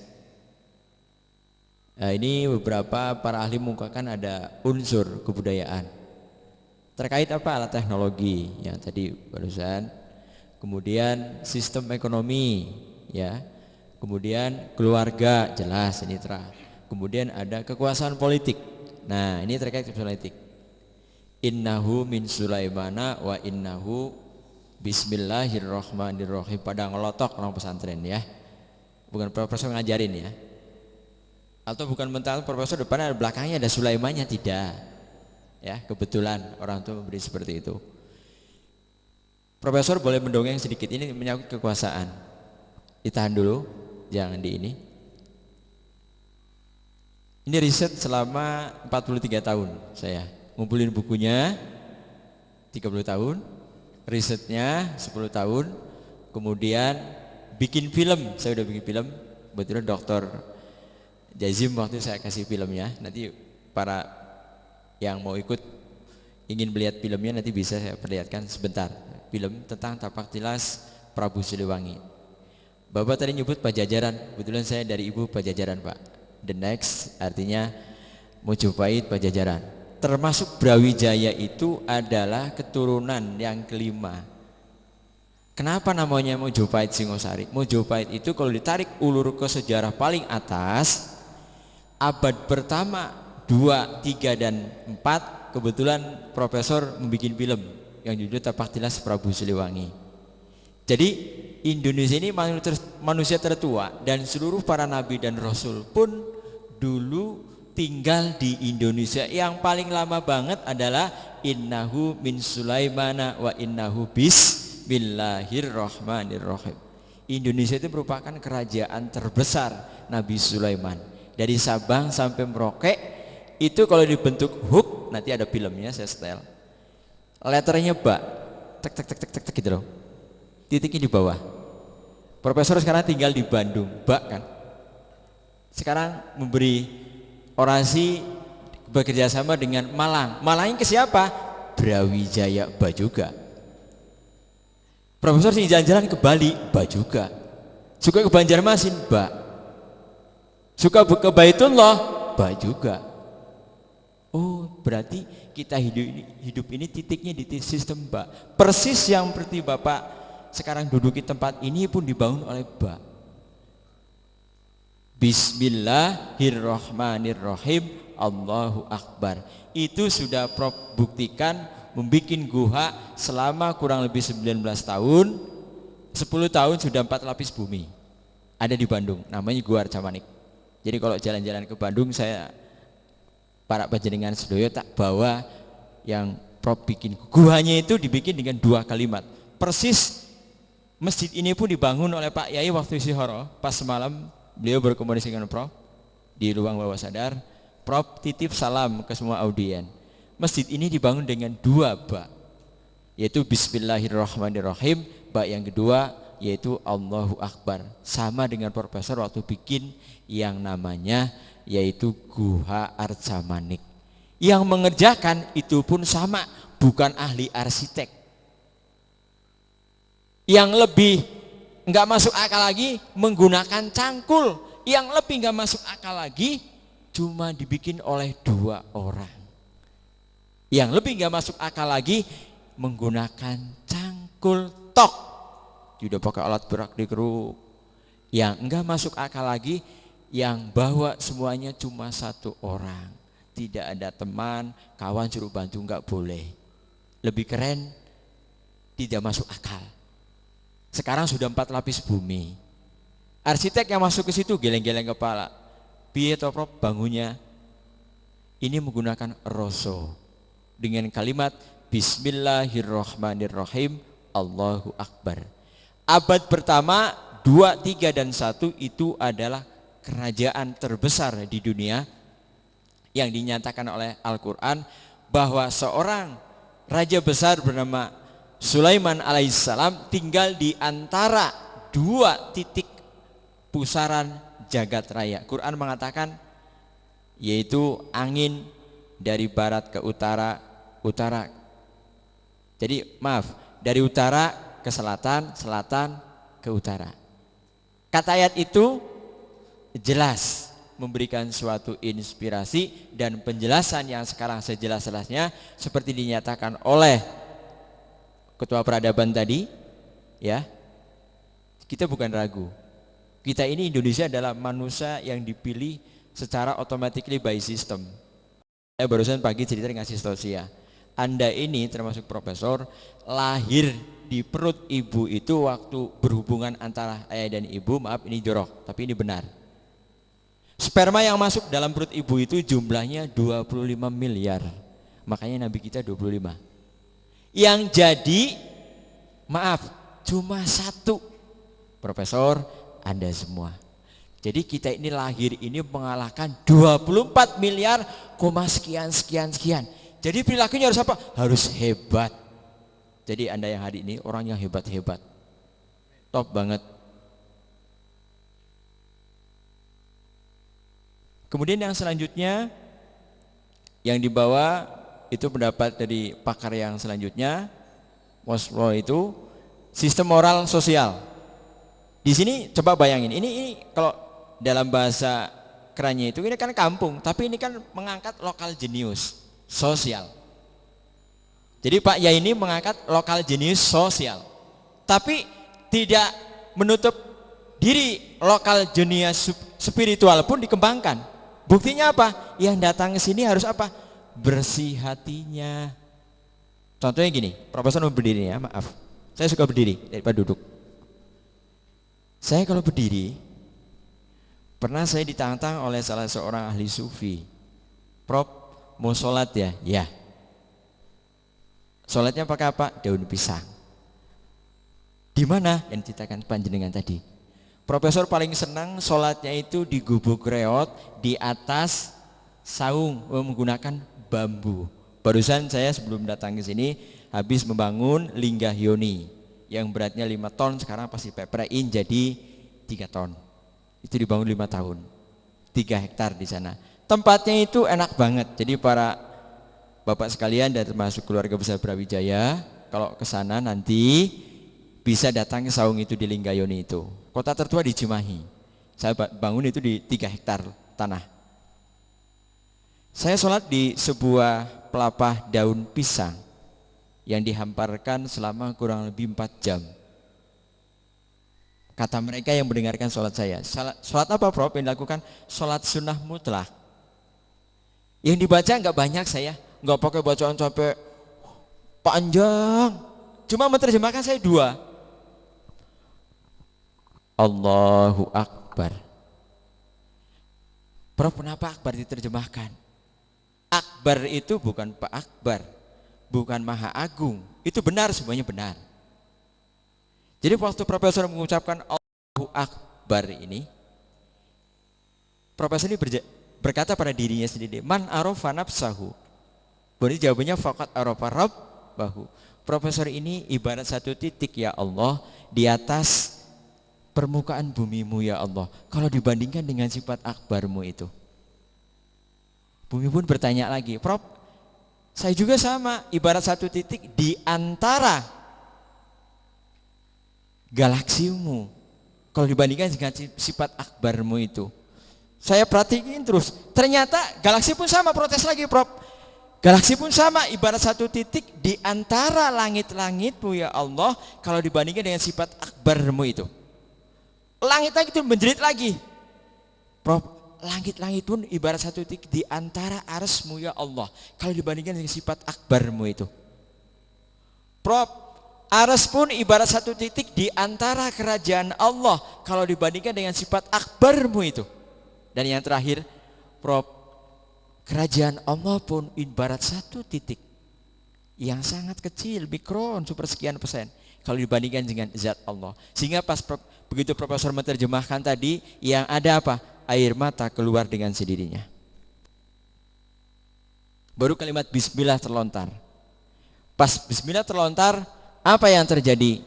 Nah, ini beberapa para ahli mengungkapkan ada unsur kebudayaan terkait apa, alat teknologi yang tadi barusan, kemudian sistem ekonomi, ya, kemudian keluarga, jelas ini terang, kemudian ada kekuasaan politik. Nah, ini terkait kekuasaan politik. Innahu min Sulaimana wa innahu bismillahirrahmanirrahim. Pada ngelotok orang pesantren ya, bukan profesor ngajarin ya, atau bukan mental profesor depan ada belakangnya ada Sulaimannya, tidak ya, kebetulan orang tua memberi seperti itu. Profesor boleh mendongeng sedikit, ini menyangkut kekuasaan, ditahan dulu, jangan di ini. Ini riset selama 43 tahun saya ngumpulin bukunya 30 tahun, risetnya 10 tahun, kemudian bikin film. Saya udah bikin film, kebetulan Dr. Jazim waktu saya kasih filmnya. Nanti para yang mau ikut ingin melihat filmnya nanti bisa saya perlihatkan sebentar. Film tentang tapak tilas Prabu Siliwangi. Bapak tadi nyebut Pajajaran, kebetulan saya dari ibu Pajajaran Pak. The next artinya Mojopahit Pajajaran. Termasuk Brawijaya itu adalah keturunan yang kelima. Kenapa namanya Mojopahit Singosari? Mojopahit itu kalau ditarik ulur ke sejarah paling atas, abad pertama, 2, 3, dan 4, kebetulan profesor membuat film yang judul Tapak Tilas Prabu Siliwangi. Jadi Indonesia ini manusia tertua, dan seluruh para nabi dan rasul pun dulu tinggal di Indonesia. Yang paling lama banget adalah innahu min Sulaimana wa innahu bismillahirrahmanirrahim. Indonesia itu merupakan kerajaan terbesar Nabi Sulaiman. Dari Sabang sampai Merauke itu kalau dibentuk hook, nanti ada filmnya saya setel. Letternya ba, tek tek tek tek tek, tek gitu loh. Titiknya di bawah. Profesor sekarang tinggal di Bandung, ba kan. Sekarang memberi orasi bekerja sama dengan Malang. Malangnya ke siapa? Brawijaya, ba juga. Profesor sih jalan-jalan ke Bali, ba juga. Suka ke Banjarmasin, ba. Suka ke Baitullah, ba juga. Oh, berarti kita hidup ini titiknya di sistem ba. Persis yang seperti Bapak sekarang duduk di tempat ini pun dibangun oleh ba. Bismillahirrahmanirrahim, Allahu Akbar. Itu sudah Prof buktikan, membuat guha selama kurang lebih 19 tahun. 10 tahun sudah 4 lapis bumi. Ada di Bandung, namanya Gua Arca Manik. Jadi kalau jalan-jalan ke Bandung, saya para panjenengan sedoyo tak bawa yang Prof bikin. Guhanya itu dibikin dengan 2 kalimat. Persis masjid ini pun dibangun oleh Pak Yai waktu Sihoro. Pas semalam beliau berkomunikasi dengan Prof di ruang bawah sadar. Prof titip salam ke semua audien. Masjid ini dibangun dengan 2 ba, yaitu Bismillahirrahmanirrahim. Ba yang kedua yaitu Allahu Akbar. Sama dengan profesor waktu bikin yang namanya yaitu Guha Arca Manik. Yang mengerjakan itu pun sama, bukan ahli arsitek. Yang lebih enggak masuk akal lagi menggunakan cangkul. Yang lebih enggak masuk akal lagi cuma dibikin oleh 2 orang. Yang lebih enggak masuk akal lagi menggunakan cangkul tok. Tidak pakai alat berak dikeruk. Yang enggak masuk akal lagi, yang bawa semuanya cuma 1 orang. Tidak ada teman, kawan suruh bantu, enggak boleh. Lebih keren, tidak masuk akal. Sekarang sudah 4 lapis bumi. Arsitek yang masuk ke situ geleng-geleng kepala. Piye to Prof bangunnya? Ini menggunakan roso dengan kalimat Bismillahirrahmanirrahim, Allahu Akbar. Abad pertama, 2, 3, dan 1 itu adalah kerajaan terbesar di dunia yang dinyatakan oleh Al-Quran bahwa seorang raja besar bernama Sulaiman alaihissalam tinggal di antara 2 titik pusaran jagat raya. Quran mengatakan yaitu angin dari barat ke utara, utara. Jadi maaf, dari utara ke selatan, selatan ke utara. Kata ayat itu jelas memberikan suatu inspirasi dan penjelasan yang sekarang sejelas-jelasnya seperti dinyatakan oleh Ketua Peradaban tadi, ya. Kita bukan ragu. Kita ini Indonesia adalah manusia yang dipilih secara automatically by system. Saya barusan pagi cerita dengan Sistosia. Anda ini termasuk profesor lahir di perut ibu itu waktu berhubungan antara ayah dan ibu, maaf ini jorok, tapi ini benar. Sperma yang masuk dalam perut ibu itu jumlahnya 25 miliar. Makanya Nabi kita 25. Yang jadi, maaf, cuma satu. Profesor, Anda semua. Jadi kita ini lahir ini mengalahkan 24 miliar, sekian. Jadi perilakunya harus apa? Harus hebat. Jadi Anda yang hari ini orang yang hebat-hebat. Top banget. Kemudian yang selanjutnya yang dibawa itu pendapat dari pakar yang selanjutnya, Maslow itu sistem moral sosial. Di sini coba bayangin, ini kalau dalam bahasa kerennya itu ini kan kampung, tapi ini kan mengangkat lokal jenius sosial. Jadi Pak Yai ini mengangkat lokal jenius sosial, tapi tidak menutup diri lokal jenius spiritual pun dikembangkan. Buktinya apa? Yang datang ke sini harus apa? Bersih hatinya. Contohnya gini, Profesor mau berdiri ya, maaf. Saya suka berdiri daripada duduk. Saya kalau berdiri, pernah saya ditantang oleh salah seorang ahli sufi. Prof, mau sholat ya? Ya. Sholatnya pakai apa? Daun pisang. Di mana? Yang diceritakan panjenengan tadi. Profesor paling senang sholatnya itu di gubuk reot di atas saung menggunakan bambu. Barusan saya sebelum datang ke sini habis membangun Linggah Yoni yang beratnya 5 ton, sekarang pasti peprein jadi 3 ton. Itu dibangun 5 tahun, 3 hektar di sana. Tempatnya itu enak banget. Jadi para bapak sekalian dan termasuk keluarga besar Brawijaya, kalau ke sana nanti bisa datang ke saung itu di Linggayoni itu. Kota tertua di Cimahi. Saya bangun itu di 3 hektar tanah. Saya sholat di sebuah pelapah daun pisang yang dihamparkan selama kurang lebih 4 jam. Kata mereka yang mendengarkan sholat saya, sholat apa Prof yang dilakukan? Sholat sunnah mutlak. Yang dibaca nggak banyak saya, nggak pakai bacaan sampai panjang. Cuma menerjemahkan saya 2. Allahu Akbar. Prof, kenapa Akbar diterjemahkan? Akbar itu bukan Pak Akbar, bukan Maha Agung. Itu benar, semuanya benar. Jadi waktu Profesor mengucapkan Allahu Akbar ini, Profesor ini berkata pada dirinya sendiri, man arafa nafsahu. Berarti jawabannya faqad arafa rabbahu. Profesor ini ibarat satu titik ya Allah di atas permukaan bumimu ya Allah. Kalau dibandingkan dengan sifat akbarmu itu, bumi pun bertanya lagi, Prof, saya juga sama, ibarat satu titik di antara galaksimu. Kalau dibandingkan dengan sifat akbarmu itu, saya perhatiin terus, ternyata galaksi pun sama, protes lagi Prof. Galaksi pun sama, ibarat satu titik di antara langit-langitmu ya Allah. Kalau dibandingkan dengan sifat akbarmu itu, langit-langit itu menjerit lagi, Prof, langit-langit pun ibarat satu titik di antara arsmu ya Allah. Kalau dibandingkan dengan sifat akbarmu itu, Prof, aras pun ibarat satu titik di antara kerajaan Allah. Kalau dibandingkan dengan sifat akbarmu itu. Dan yang terakhir, Prof, kerajaan Allah pun ibarat satu titik yang sangat kecil, mikron, sepersekian persen kalau dibandingkan dengan zat Allah. Sehingga pas begitu Profesor menerjemahkan tadi, yang ada apa? Air mata keluar dengan sendirinya. Baru kalimat bismillah terlontar. Pas bismillah terlontar, apa yang terjadi?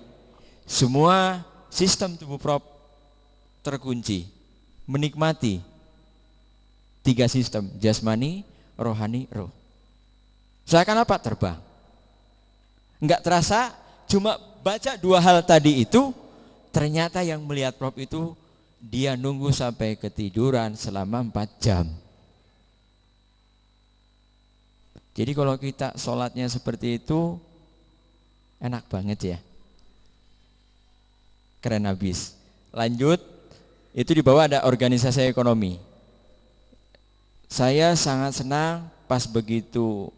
Semua sistem tubuh Prof terkunci. menikmati 3 sistem, jasmani, rohani, roh. Seakan apa? Terbang. Enggak terasa, cuma baca 2 hal tadi itu, ternyata yang melihat Prof itu dia nunggu sampai ketiduran selama 4 jam. Jadi kalau kita sholatnya seperti itu, enak banget ya. Keren habis. Lanjut, itu di bawah ada organisasi ekonomi. Saya sangat senang pas begitu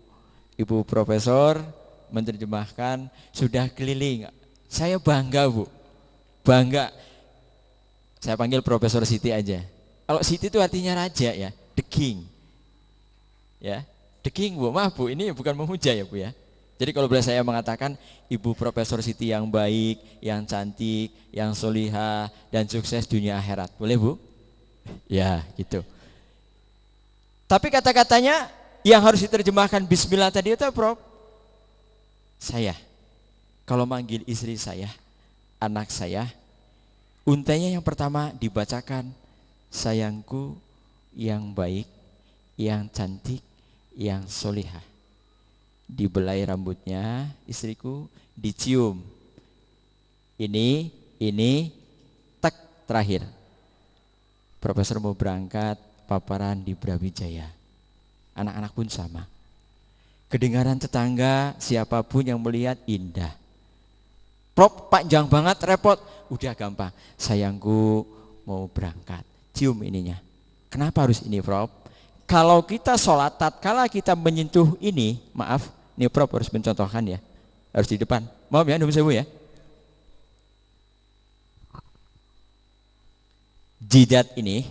Ibu Profesor menerjemahkan, sudah keliling. Saya bangga, Bu. Bangga. Saya panggil Profesor Siti aja. Kalau Siti itu artinya raja ya, the king. Ya, the king, Bu. Maaf, Bu, ini bukan memuja ya, Bu ya. Jadi kalau boleh saya mengatakan Ibu Profesor Siti yang baik, yang cantik, yang solihah dan sukses dunia akhirat. Boleh, Bu? Ya, gitu. Tapi kata-katanya yang harus diterjemahkan bismillah tadi itu, Prof. Saya kalau manggil istri saya, anak saya, untainya yang pertama dibacakan sayangku yang baik, yang cantik, yang solihah. Dibelai rambutnya istriku, dicium. Ini, tak terakhir. Profesor mau berangkat paparan di Brawijaya. Anak-anak pun sama. Kedengaran tetangga, siapapun yang melihat indah. Prof, panjang banget, repot. Udah gampang. Sayangku mau berangkat. Cium ininya. Kenapa harus ini, Prof? Kalau kita sholat, tatkala kita menyentuh ini, maaf, ini Prof harus mencontohkan ya. Harus di depan. Maaf ya, Nuhun Sewu ya. Jidat ini,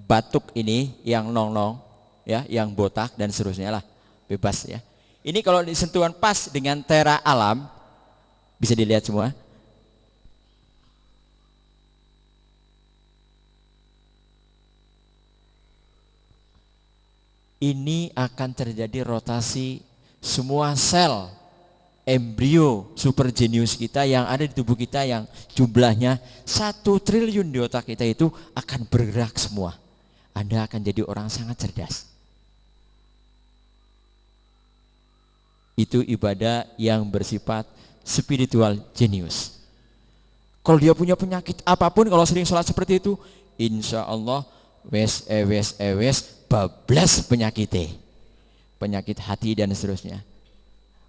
batuk ini yang nong-nong, ya, yang botak dan seterusnya lah, bebas ya. Ini kalau disentuhan pas dengan tera alam, bisa dilihat semua. Ini akan terjadi rotasi semua sel embrio super genius kita yang ada di tubuh kita yang jumlahnya 1 triliun di otak kita itu akan bergerak semua. Anda akan jadi orang sangat cerdas. Itu ibadah yang bersifat spiritual genius. Kalau dia punya penyakit apapun, kalau sering sholat seperti itu, insya Allah wes bablas penyakitnya, penyakit hati dan seterusnya.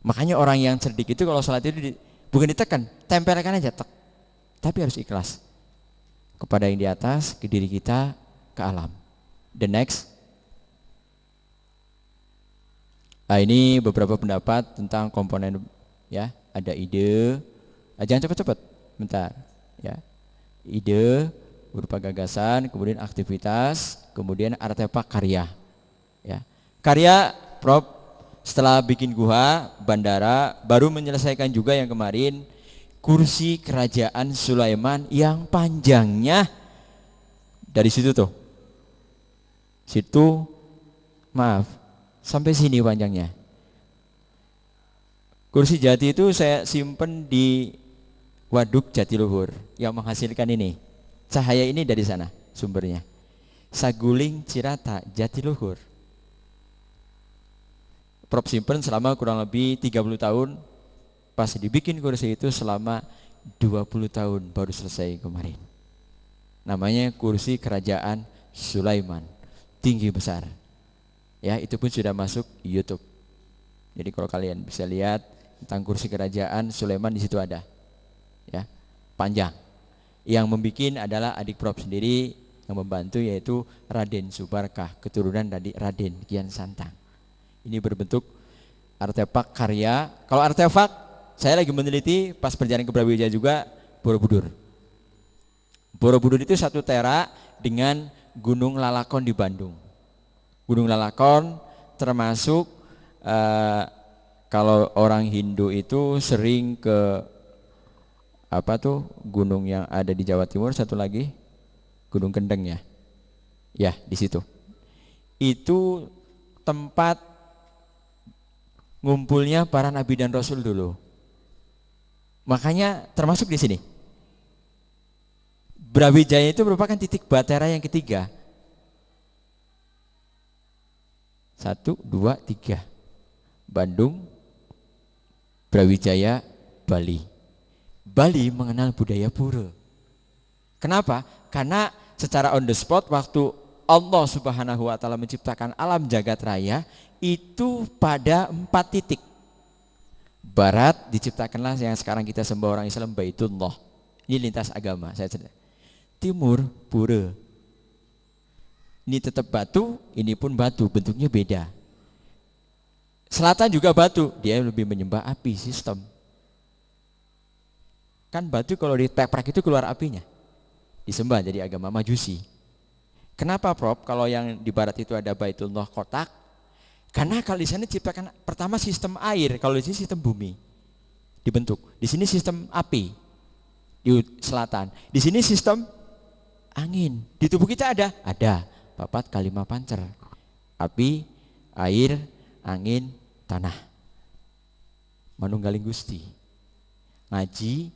Makanya orang yang cerdik itu kalau sholat itu bukan ditekan, tempelkan aja tek. Tapi harus ikhlas kepada yang di atas, ke diri kita, ke alam. The next. Nah, ini beberapa pendapat tentang komponen ya, ada ide. Jangan cepat-cepat, bentar ya. Ide berupa gagasan, kemudian aktivitas, kemudian artefak karya. Ya. Karya Prof setelah bikin gua, bandara, baru menyelesaikan juga yang kemarin kursi kerajaan Sulaiman yang panjangnya dari situ tuh. Situ maaf, sampai sini panjangnya. Kursi jati itu saya simpen di Waduk Jatiluhur yang menghasilkan ini. Cahaya ini dari sana sumbernya. Saguling Cirata Jatiluhur. Prof simpen selama kurang lebih 30 tahun. Pas dibikin kursi itu selama 20 tahun baru selesai kemarin. Namanya kursi kerajaan Sulaiman. Tinggi besar. Ya, itu pun sudah masuk YouTube. Jadi kalau kalian bisa lihat tentang kursi kerajaan Sulaiman di situ ada. Ya, panjang. Yang membikin adalah adik Prof sendiri, yang membantu yaitu Raden Subarkah, keturunan dari Raden Kian Santang. Ini berbentuk artefak karya. Kalau artefak, saya lagi meneliti pas perjalanan ke Brawijaya juga Borobudur. Borobudur itu 1 tera dengan Gunung Lalakon di Bandung. Gunung Lalakon termasuk kalau orang Hindu itu sering ke apa tuh gunung yang ada di Jawa Timur, satu lagi Gunung Kendeng ya. Ya, di situ. Itu tempat ngumpulnya para nabi dan rasul dulu. Makanya termasuk di sini. Brawijaya itu merupakan titik batera yang ketiga. 1, 2, 3. Bandung, Brawijaya, Bali. Bali mengenal budaya pura. Kenapa? Karena secara on the spot waktu Allah Subhanahu wa taala menciptakan alam jagat raya itu pada 4 titik. Barat diciptakanlah yang sekarang kita sembah orang Islam Baitullah. Ini lintas agama, saya cerita. Timur pura. Ini tetap batu, ini pun batu, bentuknya beda. Selatan juga batu, dia lebih menyembah api sistem. Kan batu kalau diteprak itu keluar apinya. Disembah jadi agama Majusi. Kenapa Prof? Kalau yang di barat itu ada Baitullah kotak? Karena kalau di sana diciptakan pertama sistem air, kalau di sini sistem bumi dibentuk. Di sini sistem api di selatan. Di sini sistem angin. Di tubuh kita ada 4 kali 5 pancer. Api, air, angin, tanah. Manunggaling Gusti. Ngaji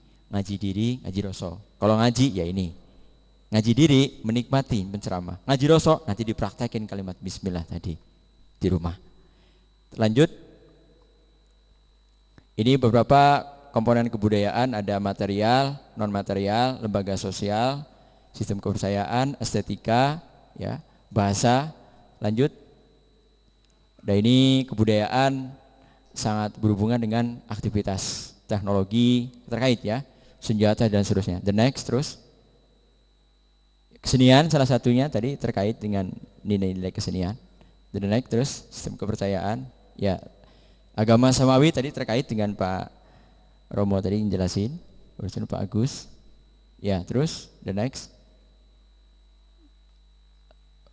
diri, ngaji rasa. Kalau ngaji ya ini. Ngaji diri menikmati penceramah. Ngaji rasa nanti dipraktekin kalimat bismillah tadi di rumah. Lanjut. Ini beberapa komponen kebudayaan, ada material, non material, lembaga sosial, sistem kepercayaan, estetika, ya, bahasa. Lanjut. Dan ini kebudayaan sangat berhubungan dengan aktivitas teknologi terkait ya, senjata dan seterusnya. The next terus. Kesenian salah satunya tadi terkait dengan nilai-nilai kesenian. The next terus sistem kepercayaan. Ya, agama Samawi tadi terkait dengan Pak Romo tadi menjelasin, urusan Pak Agus. Ya, terus the next.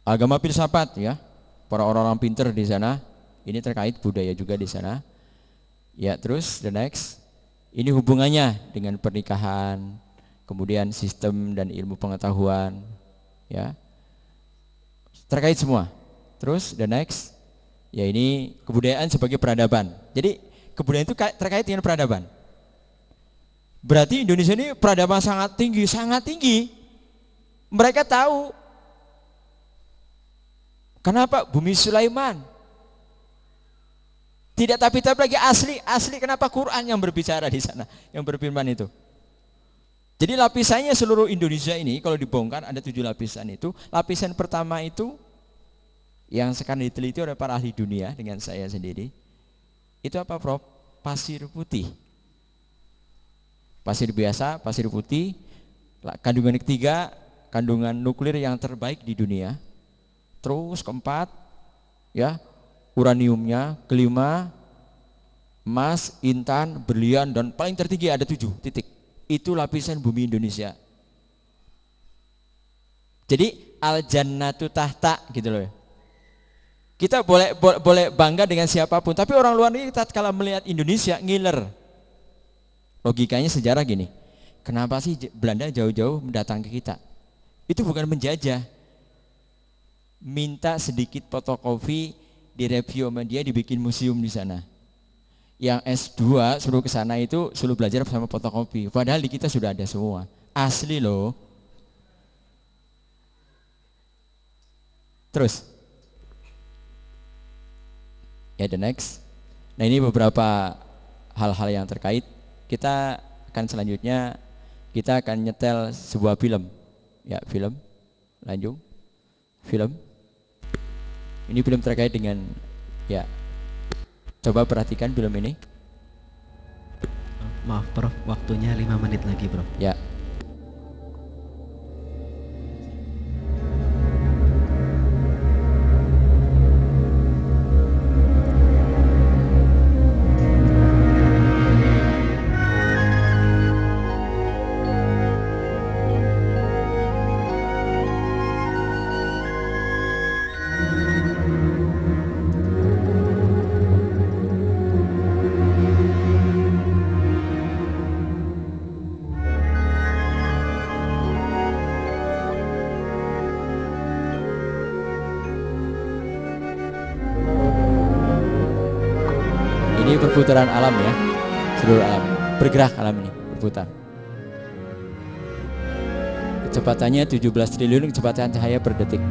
Agama filsafat ya. Para orang-orang pinter di sana, ini terkait budaya juga di sana. Ya, terus the next. Ini hubungannya dengan pernikahan, kemudian sistem dan ilmu pengetahuan, ya. Terkait semua. Terus the next. Ya, ini kebudayaan sebagai peradaban. Jadi kebudayaan itu terkait dengan peradaban. Berarti Indonesia ini peradaban sangat tinggi, sangat tinggi. Mereka tahu. Kenapa? Bumi Sulaiman. Tidak tapi-tapi lagi asli kenapa Quran yang berbicara di sana, yang berfirman itu. Jadi lapisannya seluruh Indonesia ini kalau dibongkar ada 7 lapisan itu. Lapisan pertama itu yang sekarang diteliti oleh para ahli dunia dengan saya sendiri. Itu apa Prof? Pasir putih. Pasir biasa, pasir putih. Kandungan ketiga, kandungan nuklir yang terbaik di dunia. Terus keempat, ya, uraniumnya, kelima, emas, intan, berlian, dan paling tertinggi ada 7 titik. Itu lapisan bumi Indonesia. Jadi al-jannatu tahta gitu loh. Kita boleh bangga dengan siapapun, tapi orang luar negeri tatkala melihat Indonesia ngiler. Logikanya sejarah gini. Kenapa sih Belanda jauh-jauh mendatang ke kita? Itu bukan menjajah. Minta sedikit fotokopi, direview sama dia, dibikin museum di sana. Yang S2 suruh ke sana itu suruh belajar sama fotokopi. Padahal di kita sudah ada semua. Asli loh. Terus. Ya, the next. Nah, ini beberapa hal-hal yang terkait. Kita akan selanjutnya kita akan nyetel sebuah film. Ya, film. Lanjut. Film. Ini film terkait dengan, ya, coba perhatikan film ini. Maaf Prof, waktunya 5 menit lagi Prof. Ya. Ini perputaran alam ya, seluruh alam bergerak, alam ini berputar. kecepatannya 17 triliun kecepatan cahaya per detik.